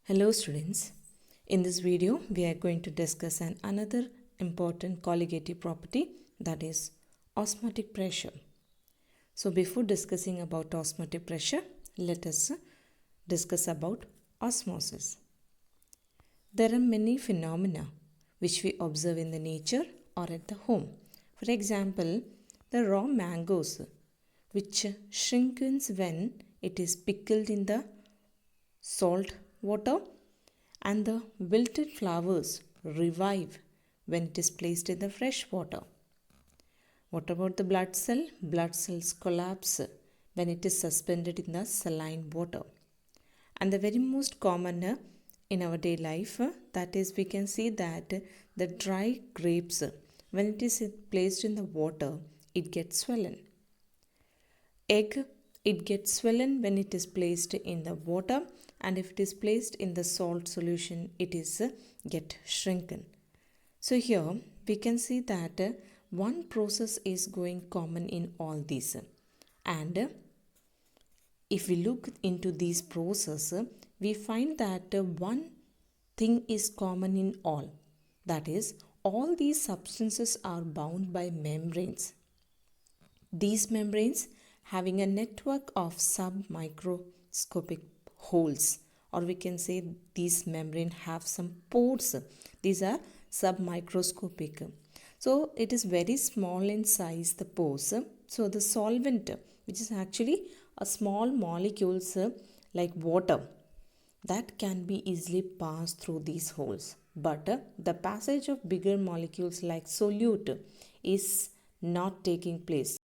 Hello students, in this video we are going to discuss another important colligative property, that is osmotic pressure. So before discussing about osmotic pressure, let us discuss about osmosis. There are many phenomena which we observe in the nature or at the home. For example, the raw mangoes which shrinkens when it is pickled in the salt water, and the wilted flowers revive when it is placed in the fresh water. What about the blood cell? Blood cells collapse when it is suspended in the saline water. And the very most common in our day life, that is, we can see that the dry grapes, when it is placed in the water, it gets swollen. Egg, it gets swollen when it is placed in the water, and if it is placed in the salt solution, it is get shrunken. So here we can see that one process is going common in all these, and if we look into these processes, we find that one thing is common in all, that is, all these substances are bound by membranes. These membranes having a network of submicroscopic holes, or we can say these membrane have some pores. These are submicroscopic. So it is very small in size, the pores. So the solvent, which is actually a small molecules like water, that can be easily passed through these holes. But the passage of bigger molecules like solute is not taking place.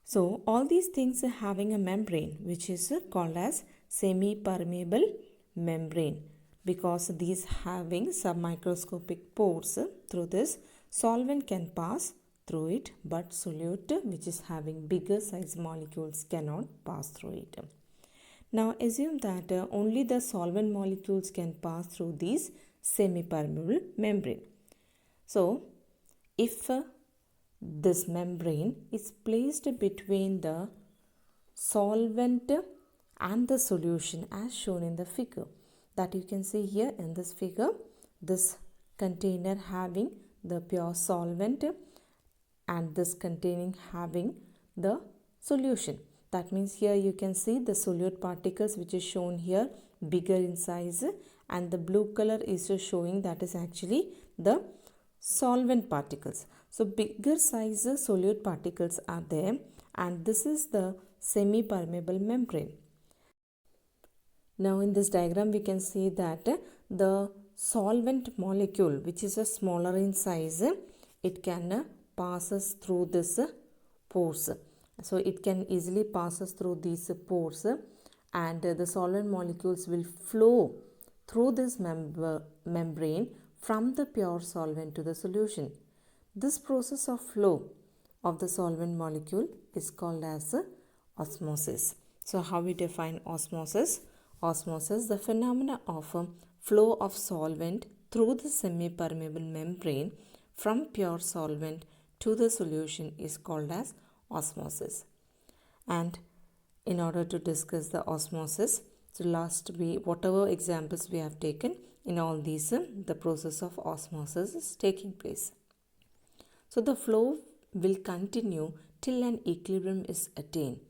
So all these things are having a membrane which is called as semi-permeable membrane, because these having submicroscopic pores, through this solvent can pass through it, but solute which is having bigger size molecules cannot pass through it. Now assume that only the solvent molecules can pass through these semi-permeable membrane. So if this membrane is placed between the solvent and the solution as shown in the figure, that you can see here in this figure, this container having the pure solvent and this containing having the solution. That means here you can see the solute particles which is shown here bigger in size, and the blue color is showing that is actually the solvent particles. So bigger size solute particles are there, and this is the semi-permeable membrane. Now in this diagram we can see that the solvent molecule, which is a smaller in size, it can passes through this pores. So it can easily passes through these pores, and the solvent molecules will flow through this membrane from the pure solvent to the solution. This process of flow of the solvent molecule is called as osmosis. So how we define osmosis? Osmosis, the phenomena of flow of solvent through the semi-permeable membrane from pure solvent to the solution is called as osmosis. And in order to discuss the osmosis, so whatever examples we have taken, in all these the process of osmosis is taking place. So the flow will continue till an equilibrium is attained,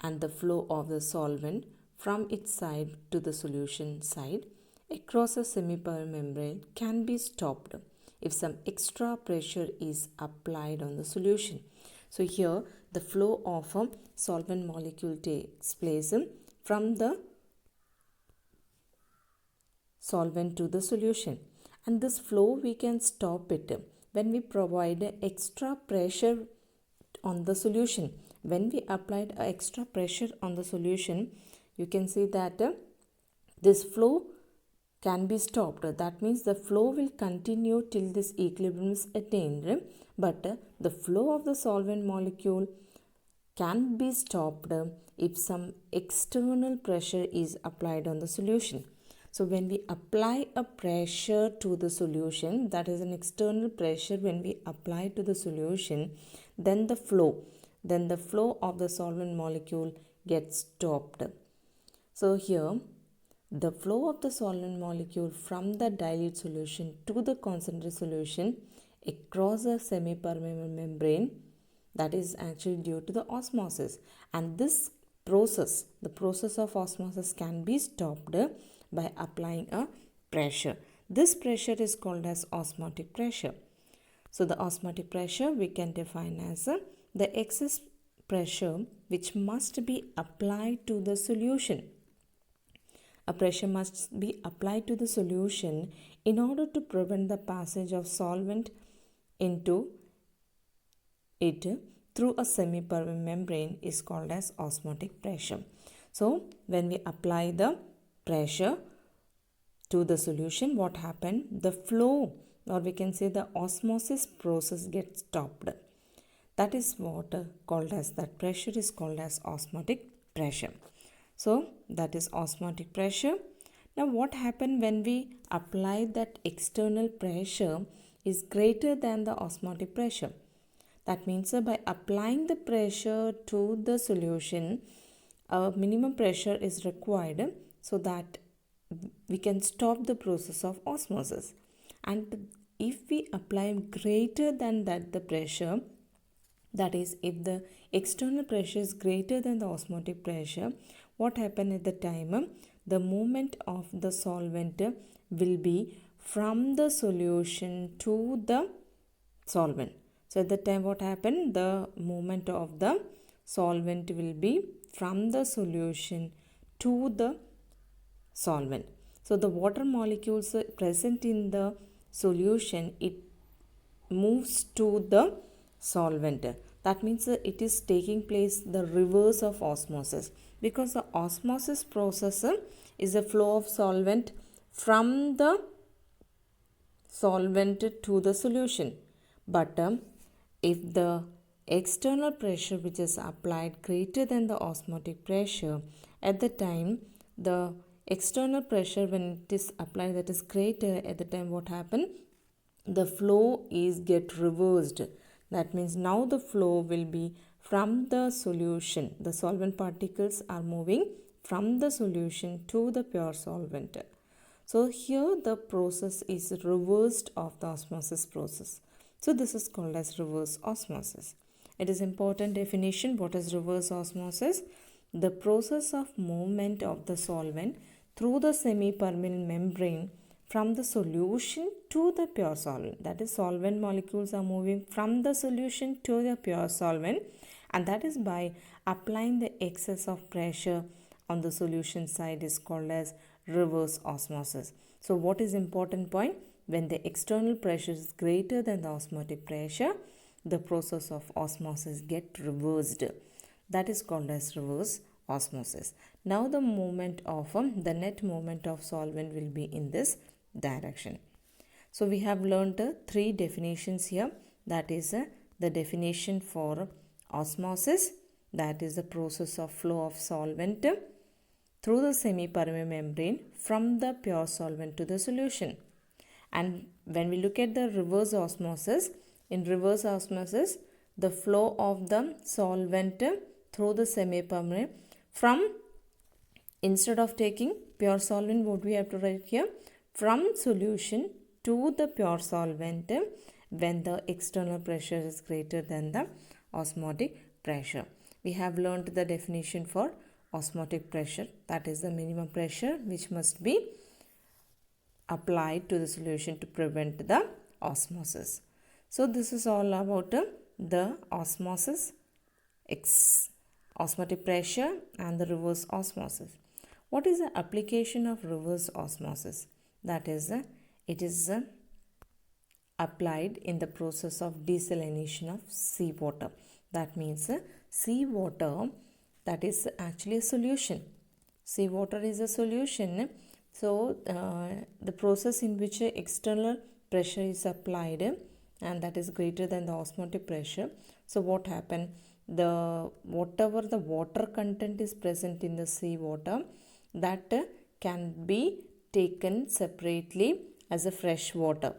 and the flow of the solvent from its side to the solution side across a semi-permeable membrane can be stopped if some extra pressure is applied on the solution. So here the flow of a solvent molecule takes place from the solvent to the solution, and this flow we can stop it when we provide extra pressure on the solution. When we applied extra pressure on the solution, you can see that this flow can be stopped. That means the flow will continue till this equilibrium is attained, but the flow of the solvent molecule can be stopped if some external pressure is applied on the solution. So when we apply a pressure to the solution, that is an external pressure when we apply to the solution, then the flow of the solvent molecule gets stopped. So here the flow of the solvent molecule from the dilute solution to the concentrated solution across a semi-permeable membrane, that is actually due to the osmosis. And this process, the process of osmosis, can be stopped by applying a pressure. This pressure is called as osmotic pressure. So the osmotic pressure we can define as the excess pressure which must be applied to the solution. A pressure must be applied to the solution in order to prevent the passage of solvent into it through a semi-permeable membrane is called as osmotic pressure. So when we apply the pressure to the solution, what happened? The flow, or we can say the osmosis process, gets stopped. That is what called as, that pressure is called as osmotic pressure. So that is osmotic pressure. Now what happened when we apply that external pressure is greater than the osmotic pressure? That means by applying the pressure to the solution, a minimum pressure is required so that we can stop the process of osmosis. And if we apply greater than that the pressure, that is, if the external pressure is greater than the osmotic pressure, what happens at the time? The movement of the solvent will be from the solution to the solvent. So at the time what happened? The movement of the solvent will be from the solution to the solvent. So the water molecules present in the solution, it moves to the solvent. That means it is taking place the reverse of osmosis, because the osmosis process is a flow of solvent from the solvent to the solution. But if the external pressure which is applied greater than the osmotic pressure, at the time the external pressure when it is applied that is greater, at the time what happen? The flow is get reversed. That means now the flow will be from the solution. The solvent particles are moving from the solution to the pure solvent. So here the process is reversed of the osmosis process. So this is called as reverse osmosis. It is important definition. What is reverse osmosis? The process of movement of the solvent through the semi-permeable membrane from the solution to the pure solvent. That is, solvent molecules are moving from the solution to the pure solvent, and that is by applying the excess of pressure on the solution side is called as reverse osmosis. So what is important point? When the external pressure is greater than the osmotic pressure, the process of osmosis get reversed. That is called as reverse osmosis. Now the movement of the net movement of solvent will be in this direction. So we have learned three definitions here. That is the definition for osmosis, that is the process of flow of solvent through the semi-permeable membrane from the pure solvent to the solution. And when we look at the reverse osmosis, in reverse osmosis, the flow of the solvent through the semi-permeable from, instead of taking pure solvent, what we have to write here? From solution to the pure solvent when the external pressure is greater than the osmotic pressure. We have learned the definition for osmotic pressure, that is the minimum pressure which must be applied to the solution to prevent the osmosis. So this is all about the osmosis, osmotic pressure and the reverse osmosis. What is the application of reverse osmosis? That is, it is applied in the process of desalination of seawater. That means seawater, that is actually a solution. Seawater is a solution. So the process in which external pressure is applied and that is greater than the osmotic pressure. So what happened? Whatever the water content is present in the seawater, that can be taken separately as a fresh water.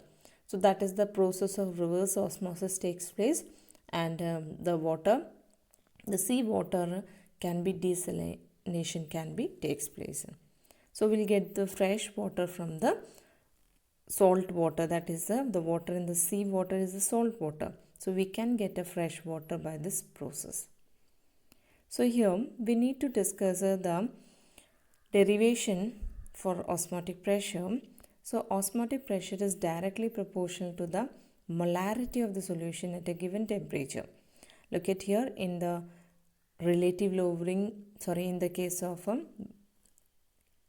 So that is the process of reverse osmosis takes place, and the seawater can be desalination takes place. So we'll get the fresh water from the salt water, that is the water in the sea water is the salt water. So we can get a fresh water by this process. So here we need to discuss the derivation for osmotic pressure. So osmotic pressure is directly proportional to the molarity of the solution at a given temperature. Look at here in the relative lowering, in the case of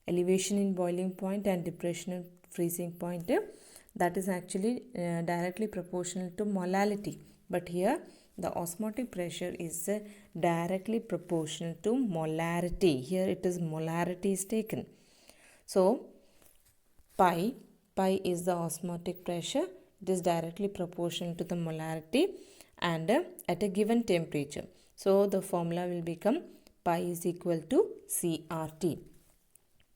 elevation in boiling point and depression in freezing point, that is actually directly proportional to molality. But here the osmotic pressure is directly proportional to molarity. Here it is molarity is taken. So pi is the osmotic pressure. It is directly proportional to the molarity and at a given temperature. So the formula will become pi is equal to CRT,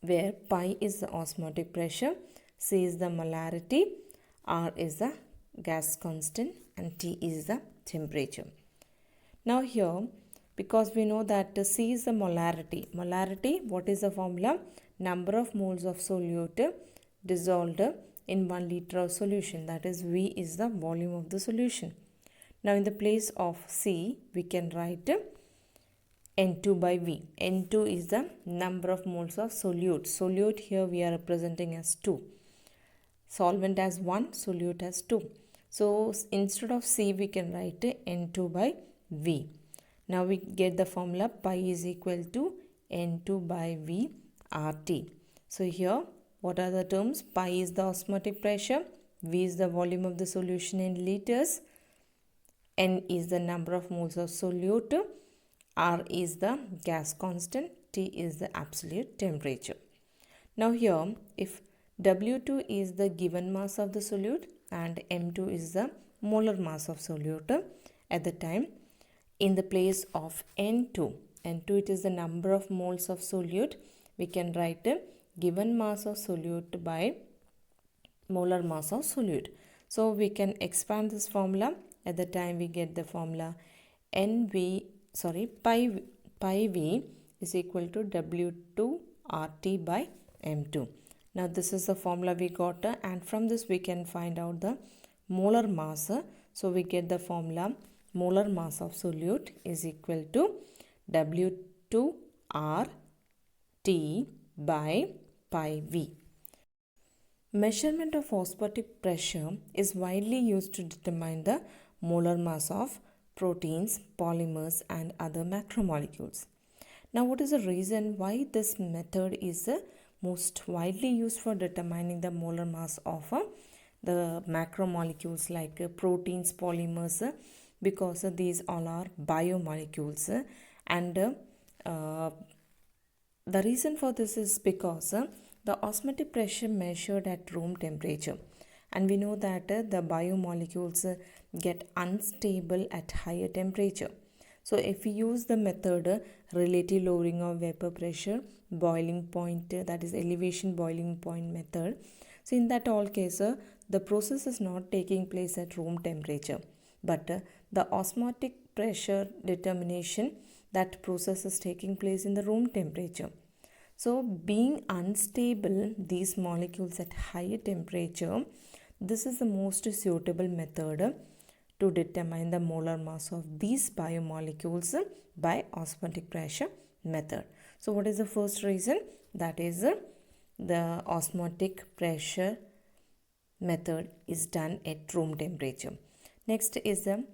where pi is the osmotic pressure, C is the molarity, R is the gas constant and T is the temperature. Now here, because we know that C is the molarity, what is the formula? Number of moles of solute dissolved in 1 liter of solution, that is V is the volume of the solution. Now in the place of C, we can write N2 by V. N2 is the number of moles of solute. Solute here we are representing as 2. Solvent as 1, solute as 2. So instead of C, we can write N2 by V. Now we get the formula pi is equal to N2 by V RT. So here, what are the terms? Pi is the osmotic pressure, V is the volume of the solution in liters, N is the number of moles of solute, R is the gas constant, T is the absolute temperature. Now here, if W2 is the given mass of the solute and M2 is the molar mass of solute, at the time in the place of N2 it is the number of moles of solute, we can write given mass of solute by molar mass of solute. So we can expand this formula. At the time we get the formula pi V is equal to W2 RT by M2. Now this is the formula we got, and from this we can find out the molar mass. So we get the formula molar mass of solute is equal to W2 RT by pi V. Measurement of osmotic pressure is widely used to determine the molar mass of proteins, polymers and other macromolecules. Now what is the reason why this method is most widely used for determining the molar mass of the macromolecules like proteins, polymers, because these all are biomolecules, and the reason for this is because the osmotic pressure measured at room temperature, and we know that the biomolecules get unstable at higher temperature. So if we use the method relative lowering of vapor pressure, boiling point, that is elevation boiling point method, so in that all case the process is not taking place at room temperature, but the osmotic pressure determination, that process is taking place in the room temperature. So being unstable these molecules at higher temperature, this is the most suitable method to determine the molar mass of these biomolecules by osmotic pressure method. So what is the first reason? That is the osmotic pressure method is done at room temperature. Next is the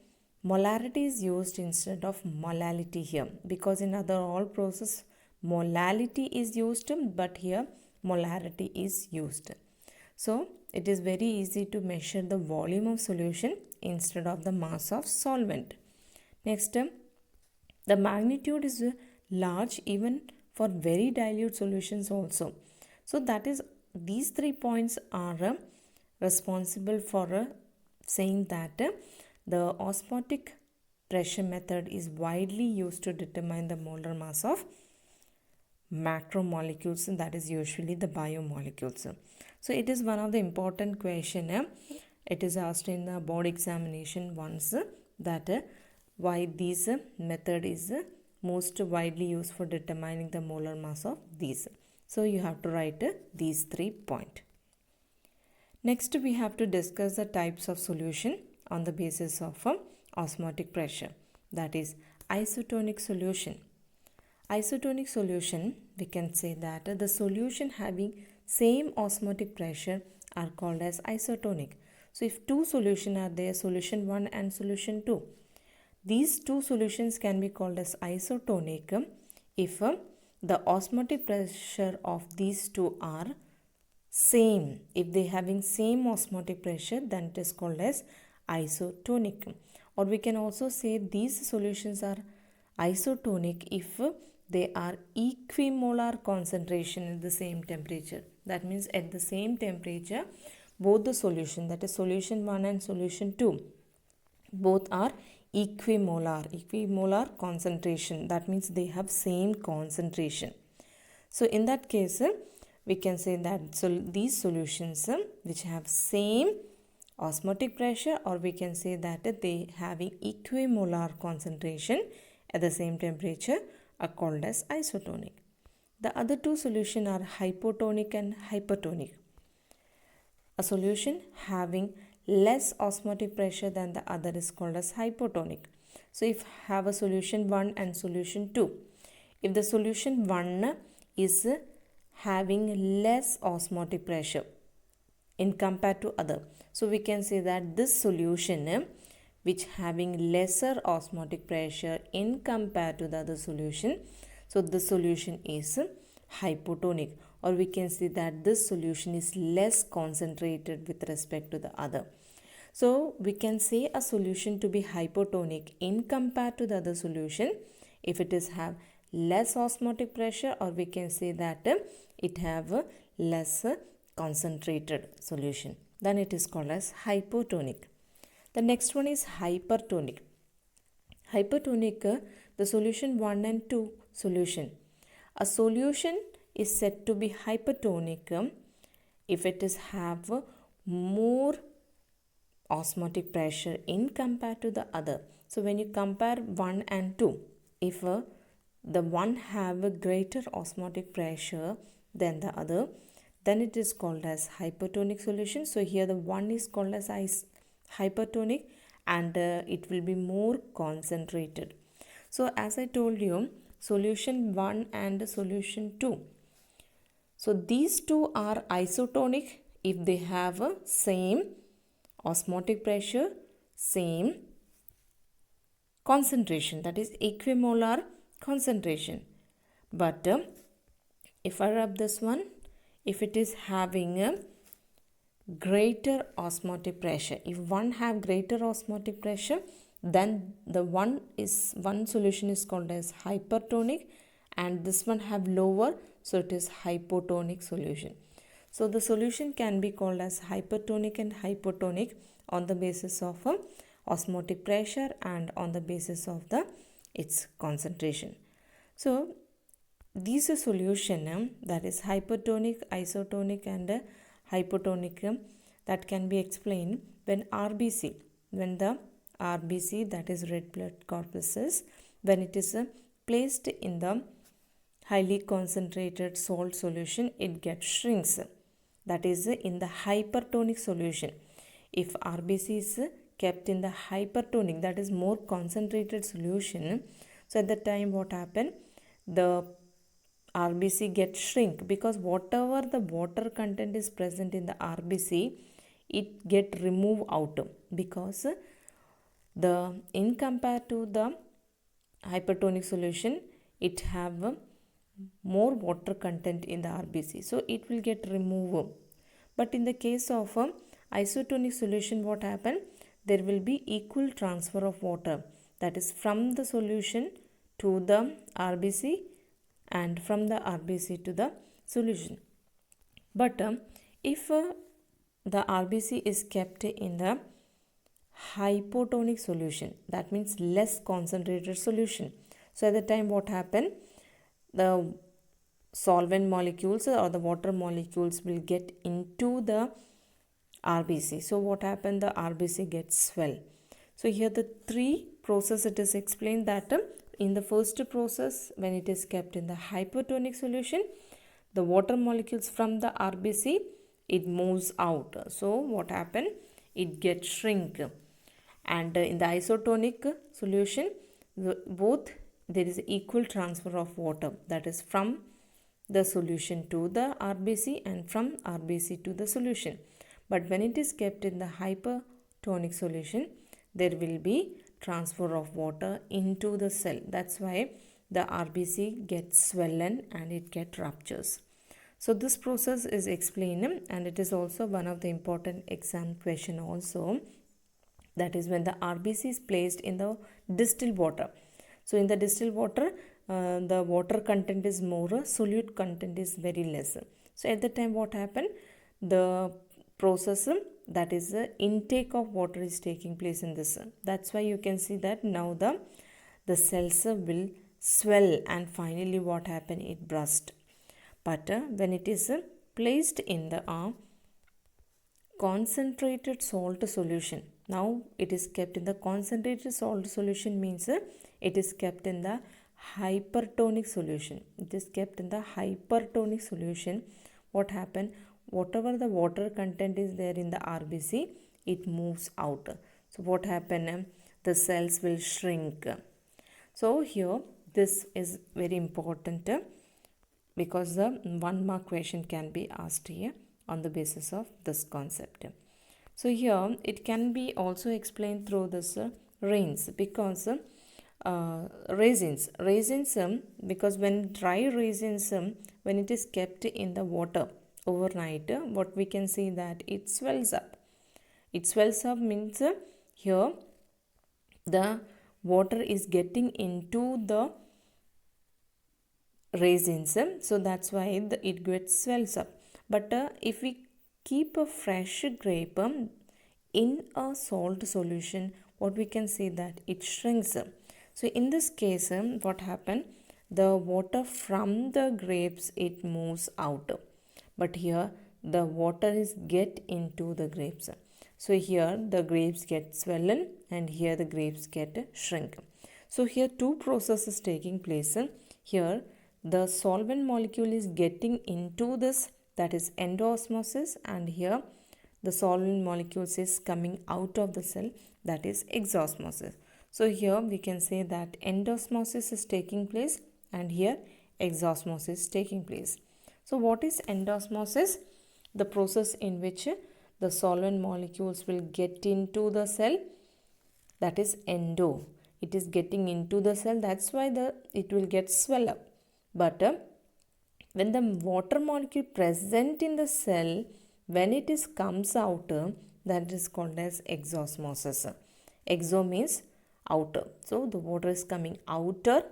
molarity is used instead of molality here, because in other all process molality is used, but here molarity is used. So it is very easy to measure the volume of solution instead of the mass of solvent. Next, the magnitude is large even for very dilute solutions also. So that is, these 3 points are responsible for saying that the osmotic pressure method is widely used to determine the molar mass of macromolecules, and that is usually the biomolecules. So it is one of the important question. It is asked in the board examination once, that why this method is most widely used for determining the molar mass of these. So you have to write these 3 points. Next, we have to discuss the types of solution on the basis of osmotic pressure, that is isotonic solution. Isotonic solution, we can say that the solution having same osmotic pressure are called as isotonic. So if two solutions are there, solution 1 and solution 2, these two solutions can be called as isotonic if the osmotic pressure of these two are same. If they having same osmotic pressure, then it is called as isotonic. Or we can also say these solutions are isotonic if they are equimolar concentration at the same temperature. That means at the same temperature, both the solution, that is solution 1 and solution 2, both are equimolar concentration. That means they have same concentration. So in that case, we can say that these solutions which have same osmotic pressure, or we can say that they having equimolar concentration at the same temperature, are called as isotonic. The other two solutions are hypotonic and hypertonic. A solution having less osmotic pressure than the other is called as hypotonic. So if have a solution 1 and solution 2, if the solution 1 is having less osmotic pressure in compared to other, so we can say that this solution which having lesser osmotic pressure in compared to the other solution, so the solution is hypotonic, or we can say that this solution is less concentrated with respect to the other. So we can say a solution to be hypotonic in compared to the other solution if it is have less osmotic pressure, or we can say that it have a less concentrated solution, then it is called as hypotonic. The next one is hypertonic. Hypertonic, the solution 1 and 2 solution. A solution is said to be hypertonic if it is have more osmotic pressure in compared to the other. So when you compare 1 and 2, if the one have a greater osmotic pressure than the other, then it is called as hypertonic solution. So here the one is called as hypertonic, and it will be more concentrated. So as I told you, solution 1 and solution 2, so these two are isotonic if they have a same osmotic pressure, same concentration, that is equimolar concentration. But if I rub this one, if it is having a greater osmotic pressure, if one have greater osmotic pressure, then the one solution is called as hypertonic, and this one have lower, so it is hypotonic solution. So the solution can be called as hypertonic and hypotonic on the basis of osmotic pressure and on the basis of its concentration. So these are solution that is hypertonic, isotonic and hypotonic that can be explained when RBC, when the RBC, that is red blood corpuscles, when it is placed in the highly concentrated salt solution, it gets shrinks. That is in the hypertonic solution. If RBC is kept in the hypertonic, that is more concentrated solution, so at the time what happened, the RBC gets shrink, because whatever the water content is present in the RBC, it get removed out, because the in compared to the hypertonic solution, it have more water content in the RBC, so it will get removed. But in the case of isotonic solution, what happen, there will be equal transfer of water, that is from the solution to the RBC and from the RBC to the solution. But if the RBC is kept in the hypotonic solution, that means less concentrated solution, so at the time what happen, the solvent molecules or the water molecules will get into the RBC. So what happened, the RBC gets swell. So here the three process it is explained that in the first process, when it is kept in the hypertonic solution, the water molecules from the RBC, it moves out. So what happened? It gets shrink. And in the isotonic solution, both there is equal transfer of water, that is from the solution to the RBC and from RBC to the solution. But when it is kept in the hypertonic solution, there will be transfer of water into the cell. That's why the RBC gets swollen and it gets ruptures. So this process is explained, and it is also one of the important exam question also. That is when the RBC is placed in the distilled water. So in the distilled water, the water content is more, solute content is very less. So at the time what happened? The process, that is the intake of water is taking place in this. That's why you can see that now the cells will swell, and finally what happened? It burst. But when it is placed in the concentrated salt solution, now it is kept in the concentrated salt solution, means it is kept in the hypertonic solution. It is kept in the hypertonic solution. What happened? Whatever the water content is there in the RBC, it moves out. So what happened? The cells will shrink. So here this is very important, because the 1 mark question can be asked here on the basis of this concept. So here it can be also explained through this rains, because raisins, because when dry raisins, when it is kept in the water overnight, what we can see that it swells up. It swells up means here the water is getting into the raisins, so that's why it gets swells up. But if we keep a fresh grape in a salt solution, what we can see that it shrinks. So in this case, what happened? The water from the grapes, it moves out, but here the water is get into the grapes. So here the grapes get swollen, and here the grapes get shrink. So here two processes taking place. Here the solvent molecule is getting into this, that is endosmosis, and here the solvent molecules is coming out of the cell, that is exosmosis. So here we can say that endosmosis is taking place, and here exosmosis is taking place. So what is endosmosis? The process in which the solvent molecules will get into the cell, that is endo. It is getting into the cell, that's why it will get swell up. But when the water molecule present in the cell, when it is comes out, that is called as exosmosis. Exo means outer. So the water is coming outer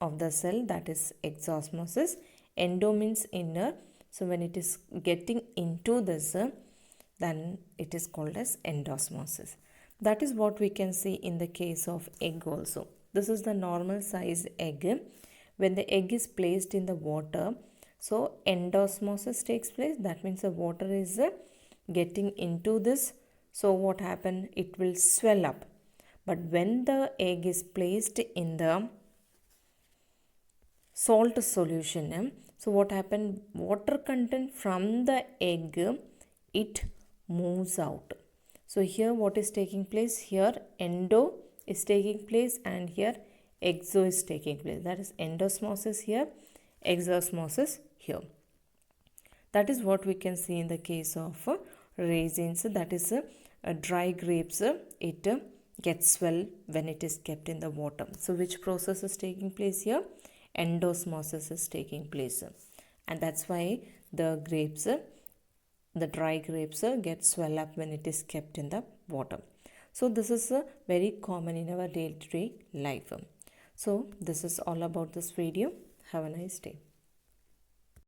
of the cell, that is exosmosis. Endo means inner. So when it is getting into this, then it is called as endosmosis. That is what we can see in the case of egg also. This is the normal size egg. When the egg is placed in the water, so endosmosis takes place. That means the water is getting into this. So what happened? It will swell up. But when the egg is placed in the salt solution, so what happened? Water content from the egg, it moves out. So here what is taking place? Here endo is taking place, and here exo is taking place. That is endosmosis here, exosmosis here. That is what we can see in the case of raisins, that is dry grapes. It gets swell when it is kept in the water. So which process is taking place here? Endosmosis is taking place, and that's why the grapes, the dry grapes, get swell up when it is kept in the water. So this is very common in our day-to-day life. So this is all about this video. Have a nice day.